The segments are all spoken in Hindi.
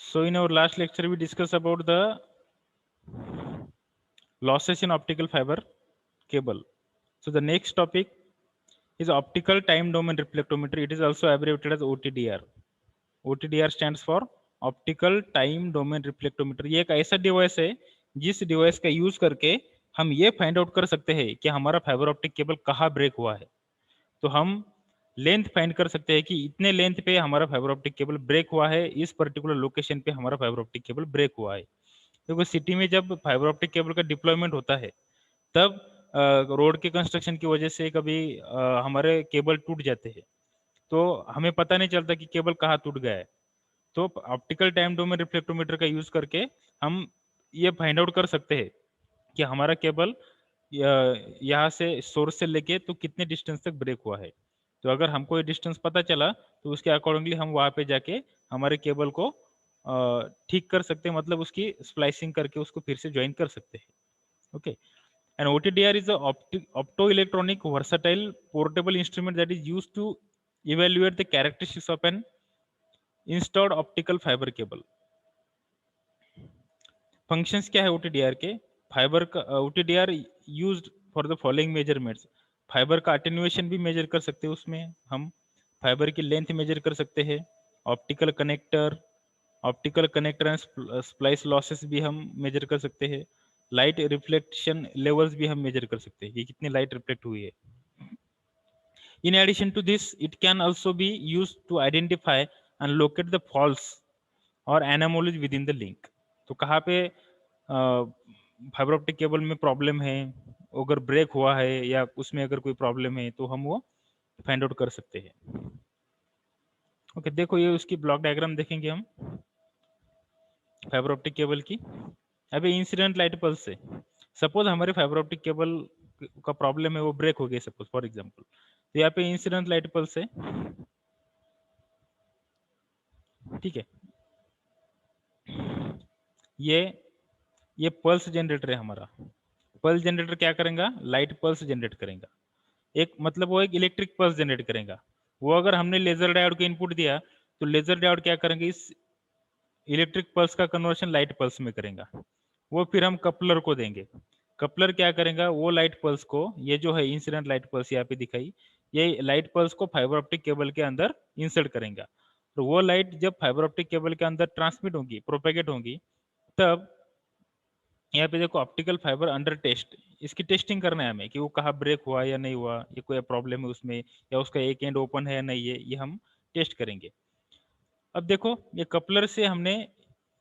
So in our last lecture, we discussed about the losses in optical fiber cable. So the next topic is optical time domain reflectometer. It is also abbreviated as OTDR. OTDR stands for optical time domain reflectometer. ये एक ऐसा डिवाइस है जिस डिवाइस का यूज करके हम ये फाइंड आउट कर सकते हैं कि हमारा फाइबर ऑप्टिक केबल कहाँ ब्रेक हुआ है। तो हम लेंथ फाइंड कर सकते हैं कि इतने लेंथ पे हमारा फाइबर ऑप्टिक केबल ब्रेक हुआ है, इस पर्टिकुलर लोकेशन पे हमारा फाइबर ऑप्टिक केबल ब्रेक हुआ है। क्योंकि सिटी में जब फाइबर ऑप्टिक केबल का डिप्लॉयमेंट होता है तब रोड के कंस्ट्रक्शन की वजह से कभी हमारे केबल टूट जाते हैं, तो हमें पता नहीं चलता कि केबल कहाँ टूट गया है। तो ऑप्टिकल टाइम डोमेन रिफ्लेक्टोमीटर का यूज करके हम ये फाइंड आउट कर सकते हैं कि हमारा केबल यहाँ से सोर्स से लेके तो कितने डिस्टेंस तक ब्रेक हुआ है। तो अगर हमको ये डिस्टेंस पता चला तो उसके अकॉर्डिंगली हम वहाँ पे जाके हमारे केबल को ठीक कर सकते हैं, मतलब उसकी स्प्लाइसिंग करके उसको फिर से ज्वाइन कर सकते हैं। Okay, and OTDR is a optoelectronic versatile portable instrument that is used to evaluate the characteristics of an installed optical fiber cable. Functions क्या है OTDR के? फाइबर का OTDR used for the following measurements. Fibre का अटेन्युएशन भी मेजर कर सकते हैं उसमें हम, फाइबर की लेंथ मेजर कर सकते हैं, optical connector and splice losses भी हम मेजर कर सकते हैं, लाइट रिफ्लेक्शन लेवल्स भी हम मेजर कर सकते हैं कि कितनी लाइट रिफ्लेक्ट हुई है। In addition to this, it can also be used to identify and locate the faults और anomalies within the link। तो कहाँ पे फाइबर ऑप्टिक केबल में प्रॉब्लम है, अगर ब्रेक हुआ है या उसमें अगर कोई प्रॉब्लम है तो हम वो फाइंड आउट कर सकते हैं। ओके, देखो ये उसकी ब्लॉक डायग्राम देखेंगे हम फाइबर ऑप्टिक केबल की। अभी इंसिडेंट लाइट पल्स से सपोज हमारे फाइबर ऑप्टिक केबल का प्रॉब्लम है, वो ब्रेक हो गया सपोज फॉर एग्जांपल, तो यहाँ पे इंसिडेंट लाइट पल्स है, ठीक है। ये पल्स जनरेटर है हमारा। पल्स जनरेटर क्या करेगा? लाइट पल्स जनरेट करेगा। एक मतलब वो एक इलेक्ट्रिक पल्स जनरेट करेगा। वो अगर हमने लेजर डायोड को इनपुट दिया तो लेजर डायोड क्या करेंगे? इस इलेक्ट्रिक पल्स का कन्वर्शन लाइट पल्स में करेगा। वो फिर हम कपलर को देंगे। कपलर क्या करेगा? वो लाइट पल्स को, ये जो है इंसिडेंट लाइट पल्स यहाँ पे दिखाई, ये लाइट पल्स को फाइबर ऑप्टिक केबल के अंदर इंसर्ट करेगा। तो वो लाइट जब फाइबर ऑप्टिक केबल के अंदर ट्रांसमिट होगी, प्रोपेगेट होगी, तब यहाँ पे देखो ऑप्टिकल फाइबर अंडर टेस्ट, इसकी टेस्टिंग करना है हमें कि वो कहाँ ब्रेक हुआ या नहीं हुआ, ये कोई प्रॉब्लम है उसमें, या उसका एक एंड ओपन है या नहीं है, ये हम टेस्ट करेंगे। अब देखो ये कपलर से हमने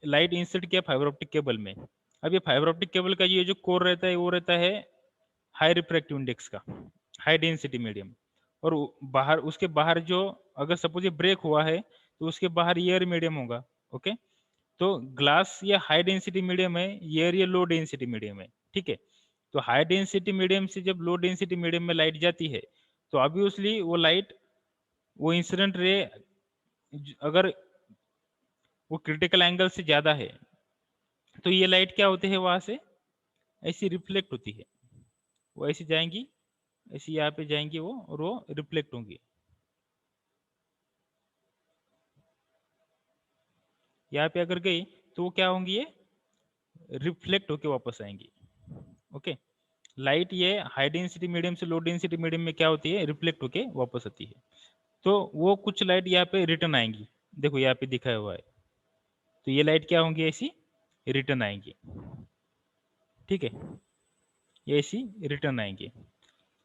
लाइट इंसर्ट किया फाइबर ऑप्टिक केबल में। अब ये फाइबर ऑप्टिक केबल का ये जो कोर रहता है वो रहता है हाई रिफ्रैक्टिव इंडेक्स का, हाई डेंसिटी मीडियम। और बाहर, उसके बाहर जो, अगर सपोज ये ब्रेक हुआ है तो उसके बाहर एयर मीडियम होगा। ओके, तो ग्लास ये हाई डेंसिटी मीडियम है, एयर ये लो डेंसिटी मीडियम है, ठीक है। तो हाई डेंसिटी मीडियम से जब लो डेंसिटी मीडियम में लाइट जाती है तो ऑब्वियसली वो लाइट, वो इंसिडेंट रे अगर वो क्रिटिकल एंगल से ज्यादा है तो ये लाइट क्या होती है, वहां से ऐसी रिफ्लेक्ट होती है। वो ऐसी जाएंगी, ऐसी यहाँ पे जाएंगी वो, और वो रिफ्लेक्ट होंगी। यहाँ पे अगर गई तो वो क्या होंगी? ये रिफ्लेक्ट होके वापस आएंगी। ओके, लाइट ये हाई डेंसिटी मीडियम से लो डेंसिटी मीडियम में क्या होती है? रिफ्लेक्ट होके वापस आती है। तो वो कुछ लाइट यहाँ पे रिटर्न आएंगी, देखो यहाँ पे दिखाया हुआ है। तो ये लाइट क्या होंगी? ऐसी रिटर्न आएंगी, ठीक है, ये ऐसी रिटर्न आएंगे।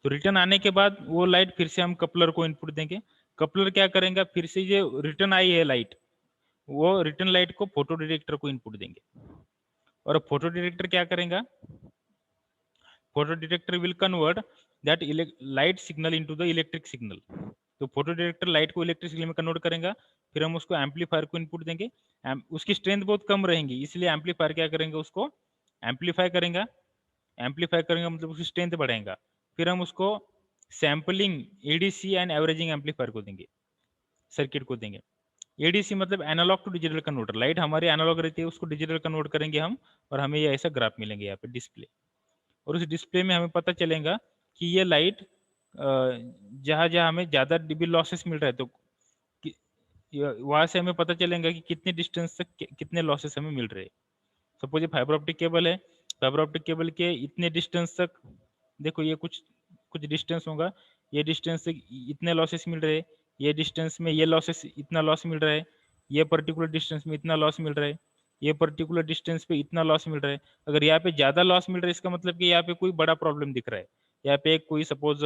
तो रिटर्न आने के बाद वो लाइट फिर से हम कपलर को इनपुट देंगे। कपलर क्या करेंगे? फिर से जो रिटर्न आई है लाइट, वो रिटर्न लाइट को फोटो डिटेक्टर को इनपुट देंगे। और फोटो डिटेक्टर क्या करेगा? Photo detector will convert that light signal into the electric signal. तो फोटो डिटेक्टर लाइट को इलेक्ट्रिक सिग्नल में कन्वर्ट करेगा। फिर हम उसको एम्पलीफायर को इनपुट देंगे। उसकी स्ट्रेंथ बहुत कम रहेंगी, इसलिए एम्पलीफायर क्या करेंगे? उसको एम्पलीफाई करेगा। एम्पलीफाई करेंगे मतलब उसकी स्ट्रेंथ बढ़ाएगा। फिर हम उसको sampling, ADC and averaging amplifier को देंगे, सर्किट को देंगे। एडीसी मतलब analogue to digital converter, light हमारी एनालॉग रहती है, उसको डिजिटल कन्वर्ट करेंगे हम, और हमें ये ऐसा ग्राफ मिलेंगे यहाँ पे डिस्प्ले। और उस डिस्प्ले में हमें पता चलेगा कि ये लाइट जहाँ जहाँ हमें ज़्यादा डीबी लॉसेस मिल रहा है तो वहां से हमें पता चलेगा कि कितने डिस्टेंस तक कितने लॉसेस हमें मिल रहे हैं। सपोज ये फाइबर ऑप्टिक केबल है, फाइबर ऑप्टिक केबल के इतने डिस्टेंस तक देखो ये कुछ कुछ डिस्टेंस होगा, ये डिस्टेंस से इतने लॉसेस मिल रहे हैं, ये डिस्टेंस में ये लॉसेस इतना लॉस मिल रहा है, ये पर्टिकुलर डिस्टेंस में इतना लॉस मिल रहा है, ये पर्टिकुलर डिस्टेंस पे इतना लॉस मिल रहा है। अगर यहाँ पे ज्यादा लॉस मिल रहा है इसका मतलब कि यहाँ पे कोई बड़ा प्रॉब्लम दिख रहा है, यहाँ पे कोई सपोज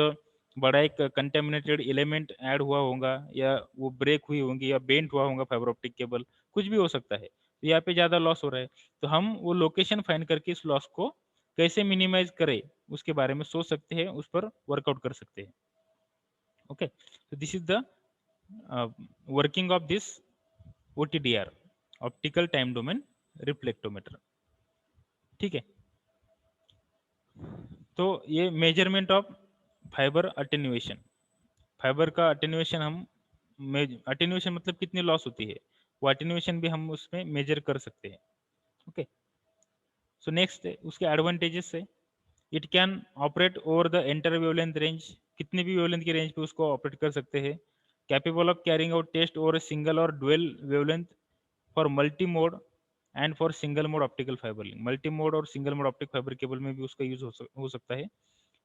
बड़ा एक कंटेमिनेटेड एलिमेंट ऐड हुआ होगा, या वो ब्रेक हुई होंगी, या बेंट हुआ होगा फाइबर ऑप्टिक केबल, कुछ भी हो सकता है, तो यहाँ पे ज्यादा लॉस हो रहा है। तो हम वो लोकेशन फाइंड करके इस लॉस को कैसे मिनिमाइज करें उसके बारे में सोच सकते हैं, उस पर वर्कआउट कर सकते हैं। Okay, so this is the working of this OTDR, optical time domain reflectometer. ठीक है, तो ये measurement of fibre attenuation, fibre का अटेन्युएशन हम अटेन्युएशन मतलब कितनी लॉस होती है, वो अटेन्युएशन भी हम उसमें मेजर कर सकते हैं। ओके, सो नेक्स्ट उसके एडवांटेजेस है, it can operate over the enter wavelength range, कितनी भी वेवलेंथ की रेंज पे उसको ऑपरेट कर सकते हैं। Capable of carrying out test over single और dual wavelength for multi mode and for single mode optical fibre link, multi mode और single mode optic fibre cable में भी उसका यूज हो सकता है।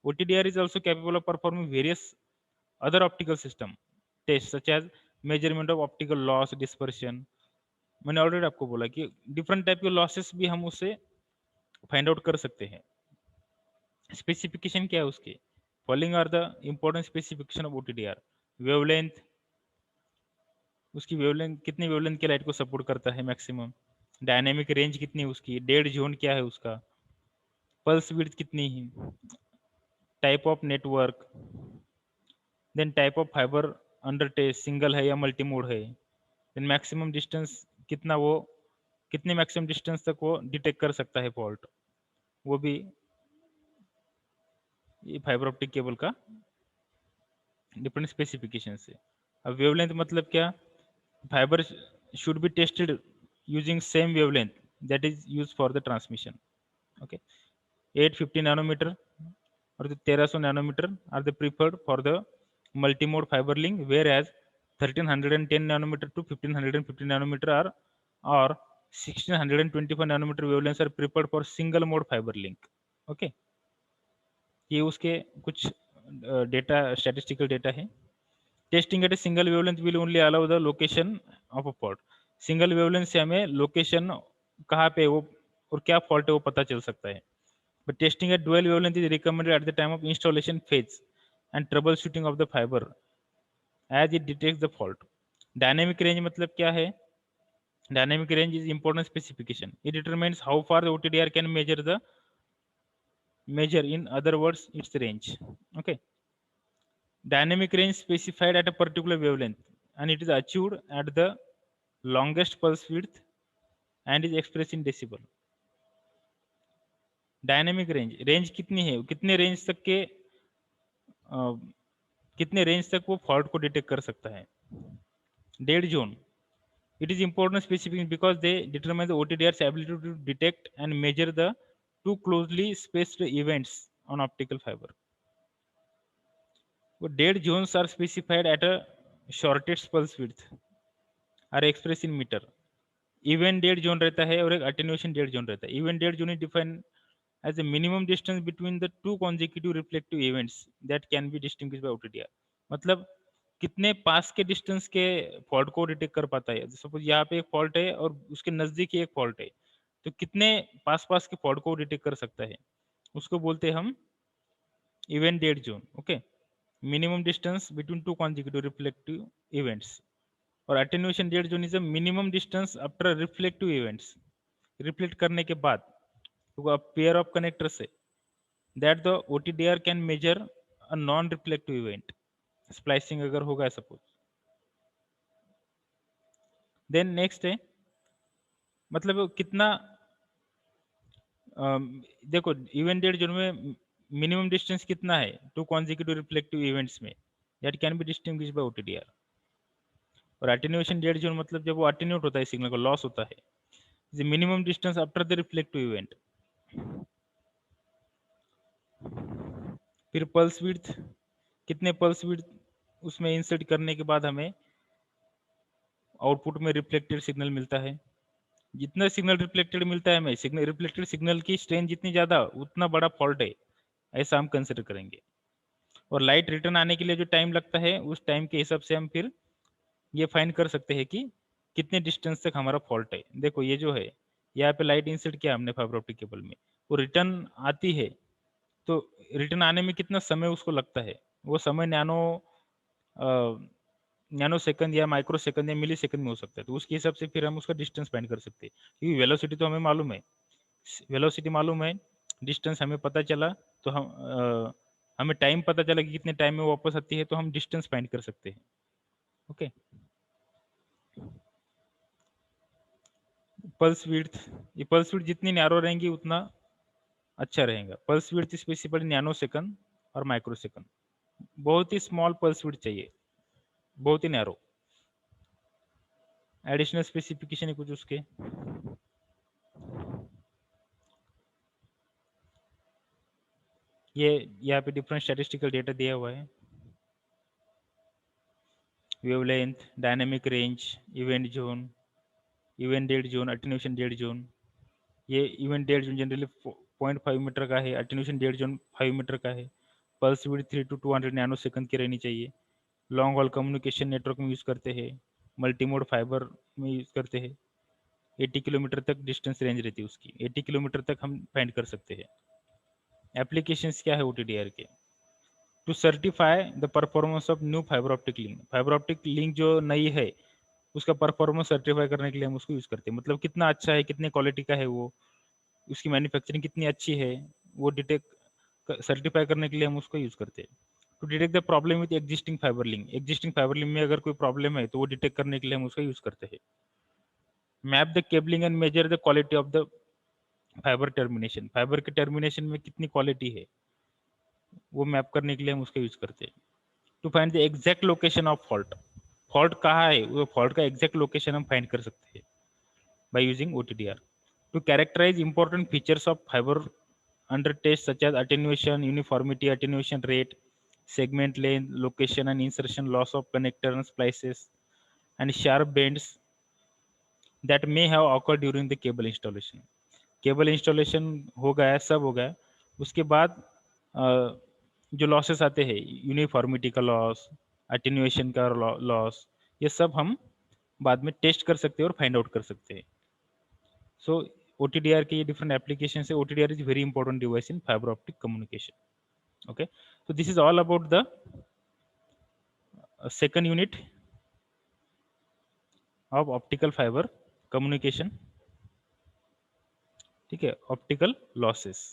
OTDR is also capable of performing various other optical system tests such as measurement of optical loss dispersion। मैंने ऑलरेडी आपको बोला कि डिफरेंट टाइप के लॉसेस भी हम उससे फाइंड आउट कर सकते हैं। स्पेसिफिकेशन क्या है उसके, following are the important specification of OTDR। Wavelength, उसकी वेवलेंथ कितनी वेवलेंथ के लाइट को सपोर्ट करता है मैक्सिमम, डायनेमिक रेंज कितनी है उसकी, डेड जोन क्या है उसका, पल्स विड्थ कितनी है, type of network, then type of fibre under test single है या मल्टी मोड है, देन मैक्सिमम डिस्टेंस कितना, वो कितने मैक्सिमम डिस्टेंस तक वो डिटेक्ट कर सकता है फॉल्ट, वो भी ये फाइबर ऑप्टिक केबल का डिफरेंट स्पेसिफिकेशन है। अब वेवलेंथ मतलब क्या, fibre should be tested using same wavelength that is use for the transmission. Okay, 850 nanometre और 1300 nanometre are the preferred for the multi mode fibre link, whereas 1310 nanometre to 1550 nanometre are और 1625 nanometre wavelength are preferred for single mode fibre link. Okay, ये उसके कुछ डेटा, स्टैटिस्टिकल डेटा है। Testing at a single wavelength will only allow the location of a fault, single wavelength से हमें लोकेशन कहाँ पे वो और क्या फॉल्ट है वो पता चल सकता है। But testing at dual wavelength is recommended at the time of installation phase and troubleshooting of the fibre as it detects the fault. Dynamic range मतलब क्या है, dynamic range is important specification, it determines how far the OTDR can measure, in other words its range। Okay, dynamic range specified at a particular wavelength and it is achieved at the longest pulse width and is expressed in decibel। Dynamic range, range कितनी है, कितने रेंज तक के कितने रेंज तक वो फॉल्ट को डिटेक्ट कर सकता है। Dead zone, it is important specific because they determine the OTDR's ability to detect and measure the too closely spaced events on optical fiber। वो dead zones are specified at a shortest pulse width are express in metre. Event dead zone रहता है और एक अटेन्यूएशन डेड जोन रहता है। Event dead zone is defined as a minimum distance between the two consecutive reflective events that can be distinguished by OTDR। मतलब कितने पास के डिस्टेंस के फॉल्ट को डिटेक्ट कर पाता है। सपोज यहाँ पे एक फॉल्ट है और उसके नजदीक ही एक फॉल्ट है, तो कितने पास पास के फॉल्ट को डिटेक्ट कर सकता है, उसको बोलते हैं हम event dead zone. Okay, minimum distance between two consecutive reflective events. और attenuation dead zone is a minimum distance after reflective events, reflect करने के बाद तो पेयर ऑफ कनेक्टर से that the OTDR can measure a non-reflective event, splicing अगर होगा सपोज। देन नेक्स्ट है मतलब कितना देखो इवेंट डेड जोन में मिनिमम डिस्टेंस कितना है टू कॉन्जिक्यूटिव रिफ्लेक्टिव इवेंट्स में, that can be distinguished by OTDR। और अटेन्यूएशन डेड जोन मतलब जब वो अटेन्यूट होता है, सिग्नल को लॉस होता है, minimum distance after the reflective event. फिर पल्स विड्थ, कितने पल्स विड्थ उसमें इंसर्ट करने के बाद हमें आउटपुट में रिफ्लेक्टेड सिग्नल मिलता है। जितना सिग्नल रिफ्लेक्टेड मिलता है हमें, सिग्नल रिफ्लेक्टेड सिग्नल की स्ट्रेंथ जितनी ज़्यादा उतना बड़ा फॉल्ट है, ऐसा हम कंसिडर करेंगे। और लाइट रिटर्न आने के लिए जो टाइम लगता है उस टाइम के हिसाब से हम फिर ये फाइंड कर सकते हैं कि कितने डिस्टेंस तक हमारा फॉल्ट है। देखो ये जो है, यहाँ पे लाइट इंसर्ट किया हमने फाइबर ऑप्टिक केबल में, वो रिटर्न आती है, तो रिटर्न आने में कितना समय उसको लगता है, वो समय नैनो सेकंड या माइक्रो सेकंड या मिली सेकंड में हो सकता है। तो उसके हिसाब से फिर हम उसका डिस्टेंस फाइंड कर सकते हैं, क्योंकि वेलोसिटी तो हमें मालूम है, वेलोसिटी मालूम है, डिस्टेंस हमें पता चला, तो हमें टाइम पता चला कि कितने टाइम में वो वापस आती है, तो हम डिस्टेंस फाइंड कर सकते हैं। ओके, पल्स विड्थ, ये पल्स विड्थ जितनी नैरो रहेंगी उतना अच्छा रहेगा। Pulse width specifically nano second और माइक्रो सेकंड, बहुत ही स्मॉल पल्स विड्थ चाहिए, बहुत ही नैरो। एडिशनल स्पेसिफिकेशन है कुछ उसके, ये यहाँ पे डिफरेंट स्टैटिस्टिकल डेटा दिया हुआ है। Wavelength, dynamic range, event zone, event dead zone, attenuation dead zone. ये event dead zone generally 0.5 metre का है, अटेन्यूएशन डेड जोन 5 मीटर का है। Pulse width 3 to 200 nanosecond की रहनी चाहिए। लॉन्ग हॉल कम्युनिकेशन नेटवर्क में यूज़ करते हैं, मल्टीमोड फाइबर में यूज़ करते हैं। 80 किलोमीटर तक डिस्टेंस रेंज रहती है उसकी, 80 किलोमीटर तक हम फाइंड कर सकते हैं। एप्लीकेशंस क्या है OTDR के? To certify the performance of new fibre optic link. Fibre optic link जो नई है उसका परफॉर्मेंस सर्टिफाई करने के लिए हम उसको यूज़ करते हैं, मतलब कितना अच्छा है, कितने क्वालिटी का है वो, उसकी मैन्युफैक्चरिंग कितनी अच्छी है, वो डिटेक्ट सर्टिफाई करने के लिए हम उसको यूज़ करते हैं। To detect the problem with existing fibre link, existing fibre link में अगर कोई प्रॉब्लम है तो वो डिटेक्ट करने के लिए हम उसका यूज़ करते हैं। Map the cabling and measure the quality of the fibre termination, fibre के टर्मिनेशन में कितनी क्वालिटी है वो मैप करने के लिए हम उसका यूज़ करते हैं। To find the exact location of fault, fault कहाँ है वो फॉल्ट का एग्जैक्ट लोकेशन हम फाइंड कर सकते हैं by using OTDR। To characterise important features of fibre under test such as attenuation, uniformity, attenuation rate, segment length, location and insertion, loss of connector and splices, and sharp bends that may have occurred during the cable installation. Cable installation हो गया, सब हो गया, उसके बाद जो लॉसेस आते हैं, यूनिफॉर्मिटी का लॉस, अटेन्यूएशन का लॉस, ये सब हम बाद में टेस्ट कर सकते हैं और फाइंड आउट कर सकते हैं। सो OTDR के ये डिफरेंट एप्लीकेशन है। OTDR is very important device in fibre optic communication. Okay, so this is all about the second unit of optical fiber communication, ठीक है, optical losses.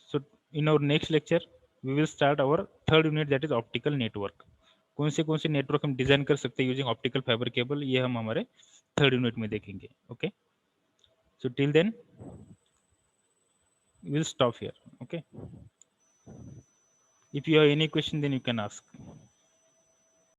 So in our next lecture we will start our third unit, that is optical network. कौन से नेटवर्क हम डिजाइन कर सकते हैं यूजिंग ऑप्टिकल फाइबर केबल, ये हम हमारे थर्ड यूनिट में देखेंगे। Okay, so till then we will stop here. Okay, if you have any question then you can ask.